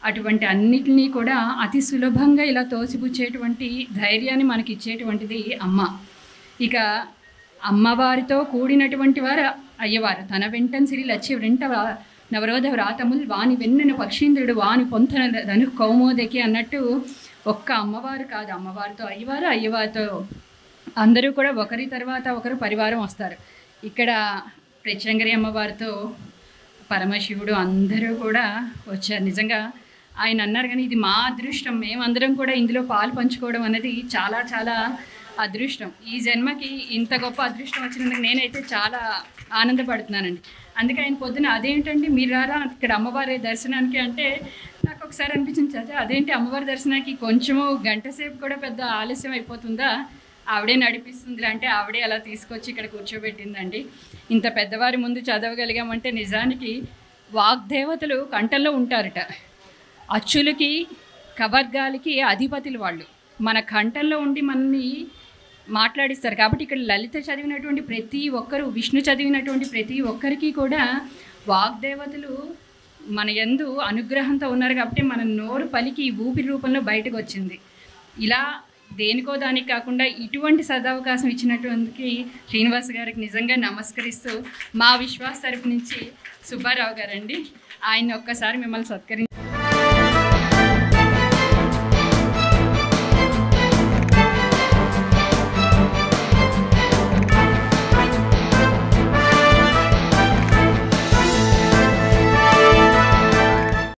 అటువంటి అన్నిటినీ కూడా అతి సులభంగా ఇలా తోసిపుచ్చేటువంటి ధైర్యాన్ని మనకి ఇచ్చేటువంటిది అమ్మ. ఇక అమ్మవారితో కూడినటువంటి వారు అయ్యవారు. తన వెంటన్ సిరి లచ్చి వెంట నవరోధ వ్రాతములు వాని వెన్నెను పక్షీంద్రుడు వాని పొంతన ధను కౌమోదకి అన్నట్టు ఒక్క అమ్మవారు కాదు, అమ్మవారితో అయ్యవారు, అయ్యవారితో అందరూ కూడా ఒకరి తర్వాత ఒకరు పరివారం వస్తారు. ఇక్కడ ప్రత్యంగరి అమ్మవారితో పరమశివుడు అందరూ కూడా వచ్చారు. నిజంగా ఆయన అన్నారు కానీ ఇది మా అదృష్టం, మేమందరం కూడా ఇందులో పాలు పంచుకోవడం అనేది చాలా చాలా అదృష్టం. ఈ జన్మకి ఇంత గొప్ప అదృష్టం వచ్చినందుకు నేనైతే చాలా ఆనందపడుతున్నానండి. అందుకే ఆయన పొద్దున అదేంటండి మీరు రారా ఇక్కడ అమ్మవారి దర్శనానికి అంటే నాకు ఒకసారి అనిపించింది, చదివా అదేంటి అమ్మవారి దర్శనానికి కొంచెము గంట సేపు కూడా పెద్ద ఆలస్యం అయిపోతుందా, ఆవిడే నడిపిస్తుంది అంటే ఆవిడే అలా తీసుకొచ్చి ఇక్కడ కూర్చోబెట్టిందండి. ఇంత పెద్దవారి ముందు చదవగలిగామంటే నిజానికి వాగ్దేవతలు కంఠంలో ఉంటారట. అచ్చులకి కవర్గాలకి అధిపతులు వాళ్ళు మన కంఠంలో ఉండి మనల్ని మాట్లాడిస్తారు. కాబట్టి ఇక్కడ లలిత చదివినటువంటి ప్రతి ఒక్కరు, విష్ణు చదివినటువంటి ప్రతి ఒక్కరికి కూడా వాగ్దేవతలు మన యందు అనుగ్రహంతో ఉన్నారు. కాబట్టి మన నోరు పలికి ఊపిరి రూపంలో బయటకు వచ్చింది. ఇలా దేనికో దానికి కాకుండా ఇటువంటి సదవకాశం ఇచ్చినటువంటి శ్రీనివాస్ గారికి నిజంగా నమస్కరిస్తూ మా విశ్వాస తరపు నుంచి సుబ్బారావు గారండి, ఆయన ఒక్కసారి మిమ్మల్ని సత్కరించి